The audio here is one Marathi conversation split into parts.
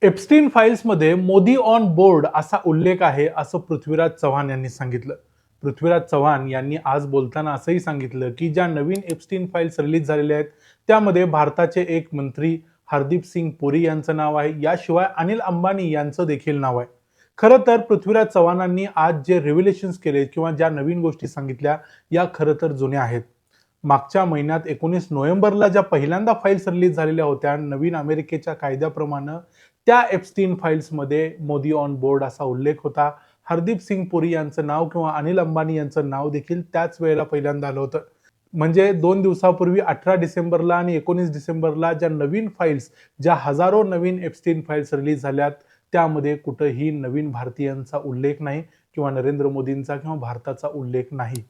एप्स्टीन फाईल्समध्ये मोदी ऑन बोर्ड असा उल्लेख आहे असं पृथ्वीराज चव्हाण यांनी सांगितलं. पृथ्वीराज चव्हाण यांनी आज बोलताना असंही सांगितलं की ज्या नवीन एप्स्टीन फाईल्स रिलीज झालेल्या आहेत त्यामध्ये भारताचे एक मंत्री हरदीप सिंग पुरी यांचं नाव आहे. याशिवाय अनिल अंबानी यांचं देखील नाव आहे. खरं तर पृथ्वीराज चव्हाणांनी आज जे रिव्हिलेशन्स केले किंवा ज्या नवीन गोष्टी सांगितल्या या खरं तर जुन्या आहेत. मागच्या महिन्यात 19 नोव्हेंबरला ज्या पहिल्यांदा फाईल्स रिलीज झालेल्या होत्या नवीन अमेरिकेच्या कायद्याप्रमाणे त्या एप्स्टीन फाईल्समध्ये मोदी ऑन बोर्ड असा उल्लेख होता. हरदीप सिंग पुरी यांचं नाव किंवा अनिल अंबानी यांचं नाव देखील त्याच वेळेला पहिल्यांदा आलं होतं. म्हणजे 2 दिवसापूर्वी 18 डिसेंबरला आणि 19 डिसेंबरला ज्या नवीन फाईल्स, ज्या हजारो नवीन एप्स्टीन फाईल्स रिलीज झाल्यात त्यामध्ये कुठंही नवीन भारतीयांचा उल्लेख नाही किंवा नरेंद्र मोदींचा किंवा भारताचा उल्लेख नाही.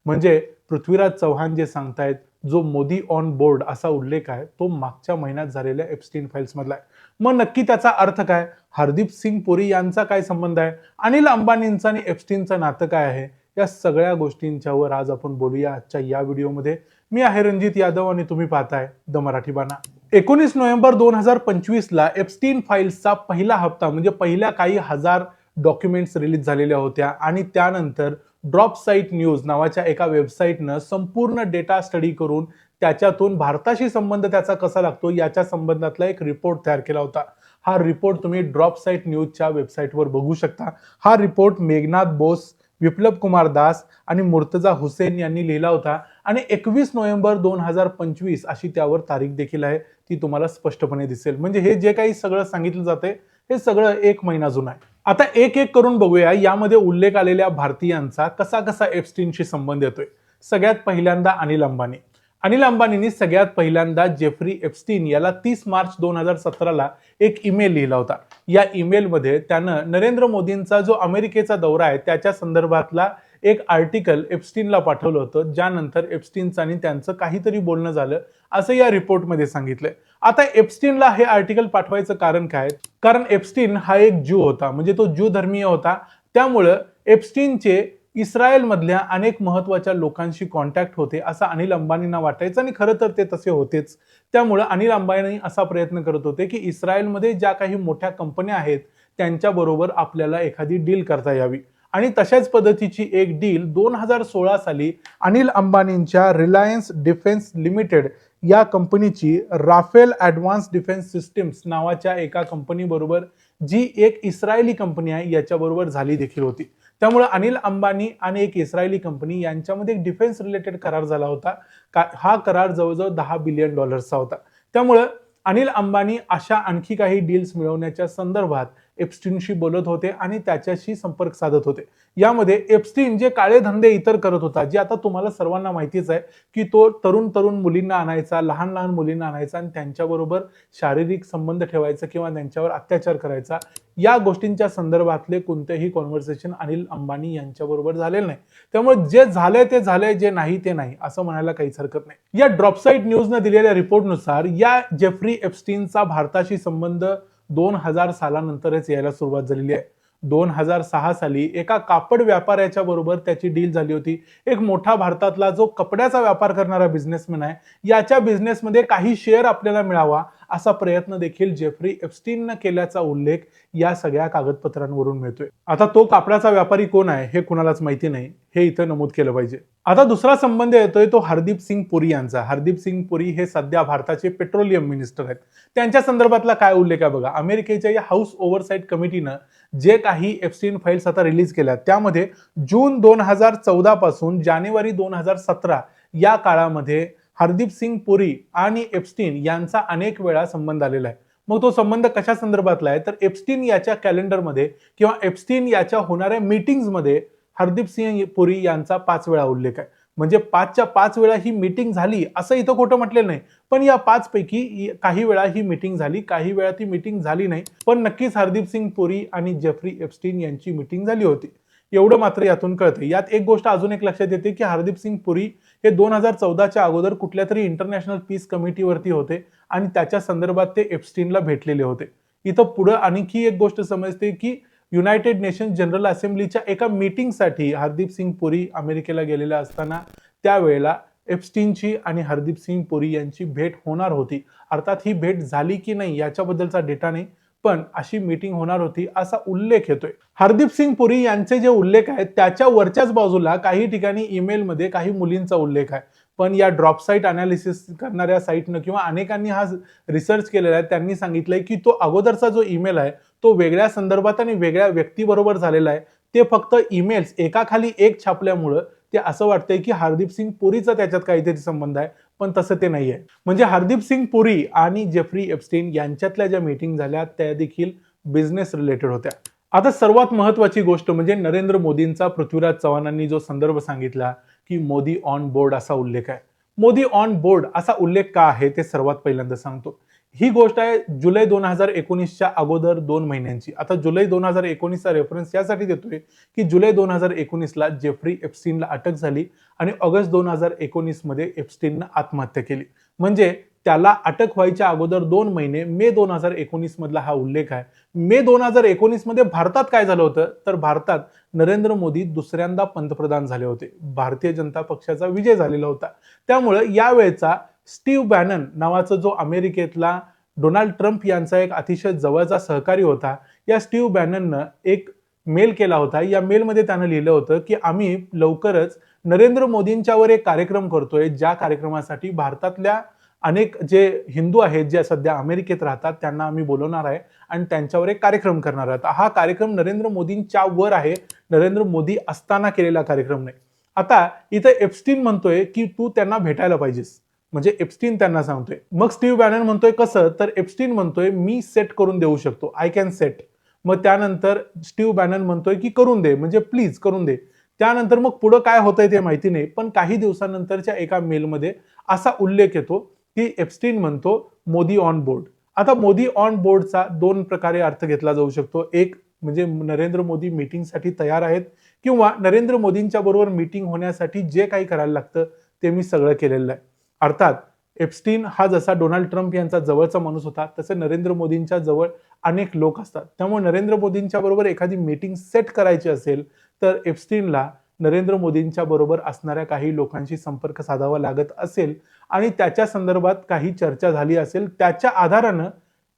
म्हणजे पृथ्वीराज चव्हाण जे सांगतायत जो मोदी ऑन बोर्ड असा उल्लेख आहे तो मागच्या महिन्यात झालेल्या एप्स्टीन फाईल्स मधला आहे. मग नक्की त्याचा अर्थ काय? हरदीप सिंग पुरी यांचा काय संबंध आहे? अनिल अंबानींचं आणि एप्स्टीनचं नातं काय आहे? या सगळ्या गोष्टींच्यावर आज आपण बोलूया आजच्या या व्हिडिओमध्ये. मी आहे रणजित यादव आणि तुम्ही पाहताय द मराठी बाणा. 19 नोव्हेंबर 2025 ला एप्स्टीन फाईल्सचा पहिला हप्ता म्हणजे पहिल्या काही हजार डॉक्युमेंट्स रिलीज झालेल्या होत्या आणि त्यानंतर ड्रॉप साईट न्यूज नावाच्या एका वेबसाईटनं संपूर्ण डेटा स्टडी करून त्याच्यातून भारताशी संबंध त्याचा कसा लागतो याच्या संबंधातला एक रिपोर्ट तयार केला होता. हा रिपोर्ट तुम्ही ड्रॉप साईट न्यूजच्या वेबसाईटवर बघू शकता. हा रिपोर्ट मेघनाथ बोस, विप्लव कुमार दास आणि मुर्तजा हुसेन यांनी लिहिला होता आणि 21 नोव्हेंबर 2025 अशी त्यावर तारीख देखील आहे. ती तुम्हाला स्पष्टपणे दिसेल. म्हणजे हे जे काही सगळं सांगितलं जाते हे सगळं 1 महिना जुनं आहे. आता एक एक करून बघूया यामध्ये उल्लेख आलेल्या भारतीयांचा कसा कसा एप्स्टीनशी संबंध येतोय. सगळ्यात पहिल्यांदा अनिल अंबानी. अनिल अंबानींनी सगळ्यात पहिल्यांदा जेफ्री एप्स्टीन याला 30 मार्च 2017 ला एक ईमेल लिहिला होता. या ईमेलमध्ये त्यानं नरेंद्र मोदींचा जो अमेरिकेचा दौरा आहे त्याच्या संदर्भातला एक आर्टिकल एप्स्टीनला पाठवलं होतं. ज्यानंतर एप्स्टीनचं आणि त्यांचं काहीतरी बोलणं झालं असं या रिपोर्टमध्ये सांगितलंय. आता एप्स्टीनला हे आर्टिकल पाठवायचं कारण काय? कारण एप्स्टीन हा एक ज्यू होता, म्हणजे तो ज्यू धर्मीय होता. त्यामुळं एप्स्टीनचे इस्रायल मधल्या अनेक महत्वाच्या लोकांशी कॉन्टॅक्ट होते असं अनिल अंबानींना वाटायचं आणि खरं तर ते तसे होतेच. त्यामुळे अनिल अंबानी असा प्रयत्न करत होते की इस्रायलमध्ये ज्या काही मोठ्या कंपन्या आहेत त्यांच्याबरोबर आपल्याला एखादी डील करता यावी आणि तशाच पद्धतीची एक डील 2016 साली अनिल अंबानींच्या रिलायन्स डिफेन्स लिमिटेड या कंपनीची राफेल ॲडव्हान्स डिफेन्स सिस्टीम्स नावाच्या एका कंपनी बरोबर, जी एक इस्रायली कंपनी आहे, याच्याबरोबर झाली देखील होती. त्यामुळे अनिल अंबानी आणि एक इस्रायली कंपनी यांच्यामध्ये एक डिफेन्स रिलेटेड करार झाला होता. हा करार जवळजवळ $10 बिलियन होता. त्यामुळे अनिल अंबानी अशा आणखी काही डील्स मिळवण्याच्या संदर्भात एप्स्टीनशी बोलत होते आणि त्याच्याशी संपर्क साधत होते. यामध्ये एप्स्टीन जे काळे धंदे इतर करत होता, जे आता तुम्हाला सर्वांना माहितीच आहे की तो तरुण मुलींना आणायचा, लहान मुलींना आणायचा आणि त्यांच्याबरोबर शारीरिक संबंध ठेवायचा किंवा त्यांच्यावर अत्याचार करायचा. या गोष्टींच्या संदर्भातले कोणतेही कॉन्व्हर्सेशन अनिल अंबानी यांच्याबरोबर झालेलं नाही. त्यामुळे जे झालंय ते झालंय, जे नाही ते नाही असं म्हणायला काहीच हरकत नाही. या ड्रॉपसाईट न्यूजनं दिलेल्या रिपोर्टनुसार या जेफ्री एप्स्टीनचा भारताशी संबंध 2000 सालानंतरच यायला सुरुवात झालेली आहे. 2006 साली एका कापड व्यापाऱ्याच्या बरोबर त्याची डील झाली होती. एक मोठा भारतातला जो कपड्याचा व्यापार करणारा बिझनेसमॅन आहे, याच्या बिझनेसमध्ये काही शेअर आपल्याला मिळावा असा प्रयत्न देखील जेफ्री एप्स्टीननं केल्याचा उल्लेख या सगळ्या कागदपत्रांवरून मिळतोय. आता तो कापडाचा व्यापारी कोण आहे हे कुणालाच माहिती नाही, हे इथं नमूद केलं पाहिजे. आता दुसरा संबंध येतोय तो हरदीप सिंग पुरी यांचा. हरदीप सिंग पुरी हे सध्या भारताचे पेट्रोलियम मिनिस्टर आहेत. त्यांच्या संदर्भातला काय उल्लेख आहे बघा. अमेरिकेच्या या हाऊस ओव्हरसाईट कमिटीनं जे काही एप्स्टीन फाईल्स आता रिलीज केल्या त्यामध्ये जून 2014 पासून जानेवारी 2017 या काळामध्ये हरदीप सिंग पुरी आणि एप्स्टीन यांचा अनेक वेळा संबंध आलेला आहे. मग तो संबंध कशा संदर्भातला आहे तर एप्स्टीन याच्या कॅलेंडरमध्ये किंवा एप्स्टीन याच्या होणाऱ्या मीटिंग्समध्ये हरदीप सिंग पुरी यांचा 5 वेळा उल्लेख आहे. म्हणजे 5च्या 5 वेळा ही मीटिंग झाली असं इथं खोटं म्हटलेलं नाही, पण या 5 पैकी काही वेळा ही मीटिंग झाली, काही वेळा ती मीटिंग झाली नाही. पण नक्कीच हरदीप सिंग पुरी आणि जेफ्री एप्स्टीन यांची मीटिंग झाली होती एवढं मात्र यातून कळतं. यात एक गोष्ट अजून एक लक्षात येते की हरदीप सिंग पुरी हे 2014च्या अगोदर कुठल्या तरी इंटरनॅशनल पीस कमिटीवरती होते आणि त्याच्या संदर्भात ते एप्स्टीनला भेटलेले होते. इथं पुढे आणखी एक गोष्ट समजते की युनायटेड नेशन्स जनरल असेंब्लीच्या एका मीटिंगसाठी हरदीप सिंग पुरी अमेरिकेला गेलेला असताना त्यावेळेला एप्स्टीनची आणि हरदीप सिंग पुरी यांची भेट होणार होती. अर्थात ही भेट झाली की नाही याच्याबद्दलचा डेटा नाही, पण अशी मीटिंग होणार होती असा उल्लेख येतोय. हरदीप सिंग पुरी यांचे जे उल्लेख आहेत त्याच्या वरच्याच बाजूला काही ठिकाणी ईमेलमध्ये काही मुलींचा उल्लेख आहे. पण या ड्रॉप साईट अनालिसिस करणाऱ्या साईटनं किंवा अनेकांनी हा रिसर्च केलेला आहे, त्यांनी सांगितलंय की तो अगोदरचा जो ईमेल आहे तो वेगळ्या संदर्भात आणि वेगळ्या व्यक्तीबरोबर झालेला आहे. ते फक्त ईमेल्स एकाखाली एक छापल्यामुळं ते असं वाटतंय की हरदीप सिंग पुरीचा त्याच्यात काहीतरी संबंध आहे, पण तसं ते नाहीये. म्हणजे हरदीप सिंग पुरी आणि जेफ्री एप्स्टीन यांच्यातल्या ज्या मीटिंग झाल्या त्या देखील बिझनेस रिलेटेड होत्या. आता सर्वात महत्वाची गोष्ट म्हणजे नरेंद्र मोदींचा पृथ्वीराज चव्हाणांनी जो संदर्भ सांगितला की मोदी ऑन बोर्ड असा उल्लेख आहे. मोदी ऑन बोर्ड असा उल्लेख का आहे ते सर्वात पहिल्यांदा सांगतो. ही गोष्ट आहे जुलै 2019च्या अगोदर 2 महिन्यांची. आता जुलै 2019चा रेफरन्स यासाठी देतोय की जुलै 2019ला जेफ्री एप्स्टीनला अटक झाली आणि ऑगस्ट 2019 मध्ये एप्स्टीननं आत्महत्या केली. म्हणजे त्याला अटक व्हायच्या अगोदर 2 महिने मे 2019 मधला हा उल्लेख आहे. मे 2019 मध्ये भारतात काय झालं होतं तर भारतात नरेंद्र मोदी दुसऱ्यांदा पंतप्रधान झाले होते. भारतीय जनता पक्षाचा विजय झालेला होता. त्यामुळे यावेळेचा स्टीव्ह बॅनन नावाचा जो अमेरिकेतला डोनाल्ड ट्रम्प यांचा एक अतिशय जवळचा सहकारी होता, या स्टीव्ह बॅनननं एक मेल केला होता. या मेलमध्ये त्यानं लिहिलं होतं की आम्ही लवकरच नरेंद्र मोदींच्यावर एक कार्यक्रम करतोय, ज्या कार्यक्रमासाठी भारतातल्या अनेक जे हिंदू आहेत जे सध्या अमेरिकेत राहतात त्यांना आम्ही बोलवणार आहे आणि त्यांच्यावर एक कार्यक्रम करणार आहोत. हा कार्यक्रम नरेंद्र मोदींच्या वर आहे, नरेंद्र मोदी असताना केलेला कार्यक्रम नाही. आता इथं एप्स्टीन म्हणतोय की तू त्यांना भेटायला पाहिजेस, म्हणजे एप्स्टीन त्यांना सांगतोय. मग स्टीव्ह बॅनन म्हणतोय कसं, तर एप्स्टीन म्हणतोय मी सेट करून देऊ शकतो, आय कॅन सेट. मग त्यानंतर स्टीव्ह बॅनन म्हणतोय की करून दे, म्हणजे प्लीज करून दे. त्यानंतर मग पुढे काय होतंय ते माहिती नाही, पण काही दिवसानंतरच्या एका मेलमध्ये असा उल्लेख येतो की एप्स्टीन म्हणतो मोदी ऑन बोर्ड. आता मोदी ऑन बोर्डचा 2 प्रकारे अर्थ घेतला जाऊ शकतो. एक म्हणजे नरेंद्र मोदी मीटिंगसाठी तयार आहेत किंवा नरेंद्र मोदींच्या बरोबर मीटिंग होण्यासाठी जे काही करायला लागतं ते मी सगळं केलेलं आहे. अर्थात एप्स्टीन हा जसा डोनाल्ड ट्रम्प यांचा जवळचा माणूस होता तसे नरेंद्र मोदींच्या जवळ अनेक लोक असतात. त्यामुळे नरेंद्र मोदींच्या बरोबर एखादी मीटिंग सेट करायची असेल तर एप्स्टीनला नरेंद्र मोदींच्या बरोबर असणाऱ्या काही लोकांशी संपर्क साधावा लागत असेल आणि त्याच्या संदर्भात काही चर्चा झाली असेल, त्याच्या आधारानं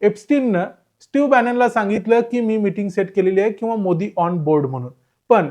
एप्स्टीननं स्टीव्ह बॅननला सांगितलं की मी मीटिंग सेट केलेली आहे किंवा मोदी ऑन बोर्ड म्हणून. पण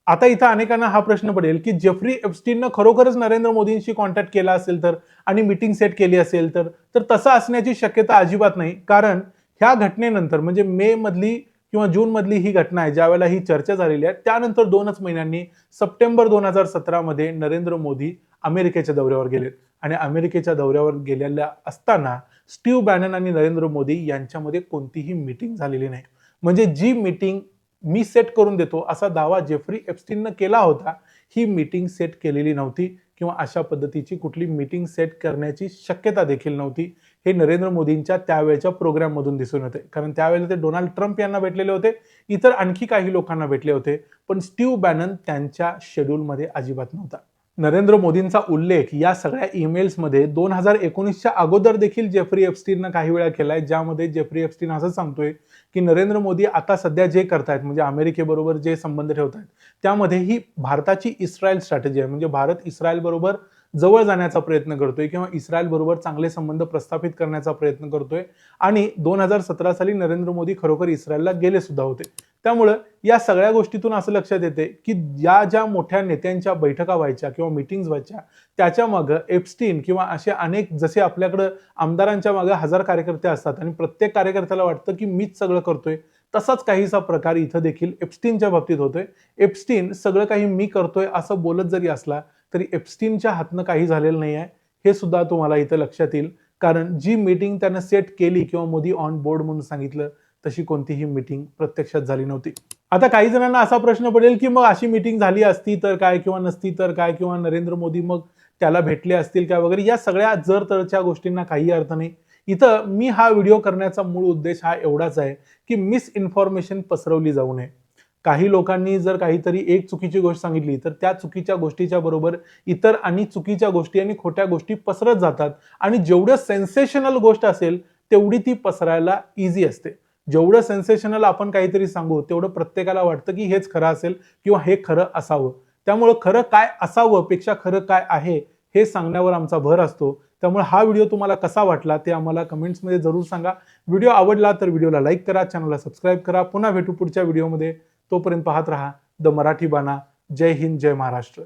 आता इथं अनेकांना हा प्रश्न पडेल की जेफ्री एप्स्टीननं खरोखरच नरेंद्र मोदींशी कॉन्टॅक्ट केला असेल तर आणि मीटिंग सेट केली असेल तर तसं असण्याची शक्यता अजिबात नाही. कारण ह्या घटनेनंतर म्हणजे मे मधली किंवा जून मधली ही घटना आहे, ज्यावेळेला ही चर्चा झालेली आहे, त्यानंतर 2च महिन्यांनी सप्टेंबर 2017 मध्ये नरेंद्र मोदी अमेरिकेच्या दौऱ्यावर गेलेत आणि अमेरिकेच्या दौऱ्यावर गेलेल्या असताना स्टीव्ह बॅनन आणि नरेंद्र मोदी यांच्यामध्ये कोणतीही मीटिंग झालेली नाही. म्हणजे जी मीटिंग मी सेट करून देतो असा दावा जेफ्री एप्स्टीननं केला होता, ही मीटिंग सेट केलेली नव्हती किंवा अशा पद्धतीची कुठली मीटिंग सेट करण्याची शक्यता देखील नव्हती. हे नरेंद्र मोदींच्या त्यावेळेच्या प्रोग्राम मधून दिसून येते. कारण त्यावेळेला ते डोनाल्ड ट्रम्प यांना भेटलेले होते, इतर आणखी काही लोकांना भेटले होते, पण स्टीव्ह बॅनन त्यांच्या शेड्यूलमध्ये अजिबात नव्हता. नरेंद्र मोदींचा उल्लेख या सगळ्या ईमेल्समध्ये 2019च्या अगोदर देखील जेफ्री एप्स्टीननं काही वेळा केलाय, ज्यामध्ये जेफ्री एप्स्टीन असं सांगतोय की नरेंद्र मोदी आता सध्या जे करतायत म्हणजे अमेरिकेबरोबर जे संबंध ठेवतायत त्यामध्ये ही भारताची इस्रायल स्ट्रॅटेजी आहे. म्हणजे भारत इस्रायल बरोबर जवळ जाण्याचा प्रयत्न करतोय किंवा इस्रायल बरोबर चांगले संबंध प्रस्थापित करण्याचा प्रयत्न करतोय आणि 2017 साली नरेंद्र मोदी खरोखर इस्रायलला गेले सुद्धा होते. त्यामुळे या सगळ्या गोष्टीतून असं लक्षात येते की या ज्या मोठ्या नेत्यांच्या बैठका व्हायच्या किंवा मीटिंग्स व्हायच्या त्याच्या मागे एप्स्टीन किंवा असे अनेक, जसे आपल्याकडे आमदारांच्या मागे 1000 कार्यकर्ते असतात आणि प्रत्येक कार्यकर्त्याला वाटतं की मीच सगळं करतोय, तसाच काहीसा प्रकार इथं देखील एप्स्टीनच्या बाबतीत होतोय. एप्स्टीन सगळं काही मी करतोय असं बोलत जरी असला तरी एप्स्टीनच्या हातनं काही झालेलं नाही आहे, हे सुद्धा तुम्हाला इथं लक्षात येईल. कारण जी मीटिंग त्यानं सेट केली किंवा मोदी ऑन बोर्ड म्हणून सांगितलं तशी कोणतीही मीटिंग प्रत्यक्षात झाली नव्हती. आता काही जणांना असा प्रश्न पडेल की मग अशी मीटिंग झाली असती तर काय किंवा नसती तर काय किंवा नरेंद्र मोदी मग त्याला भेटले असतील काय वगैरे, या सगळ्या जर तरच्या गोष्टींना काही अर्थ नाही. इथं मी हा व्हिडिओ करण्याचा मूळ उद्देश हा एवढाच आहे की मिस इन्फॉर्मेशन पसरवली जाऊ नये. काही लोकांनी जर काहीतरी एक चुकीची गोष्ट सांगितली तर त्या चुकीच्या गोष्टीच्या बरोबर इतर आणि चुकीच्या गोष्टी आणि खोट्या गोष्टी पसरत जातात आणि जेवढं सेन्सेशनल गोष्ट असेल तेवढी ती पसरायला इझी असते. जेवढं सेन्सेशनल आपण काहीतरी सांगू तेवढं प्रत्येकाला वाटतं की हेच खरं असेल किंवा हे खरं असावं. त्यामुळे खरं काय असावं पेक्षा खरं काय आहे हे सांगण्यावर आमचा भर असतो. त्यामुळे हा व्हिडिओ तुम्हाला कसा वाटला ते आम्हाला कमेंट्समध्ये जरूर सांगा. व्हिडिओ आवडला तर व्हिडिओला लाईक करा, चॅनलला सबस्क्राईब करा. पुन्हा भेटू पुढच्या व्हिडिओमध्ये. तोपर्यंत पाहत रहा द मराठी बाणा. जय हिंद, जय महाराष्ट्र.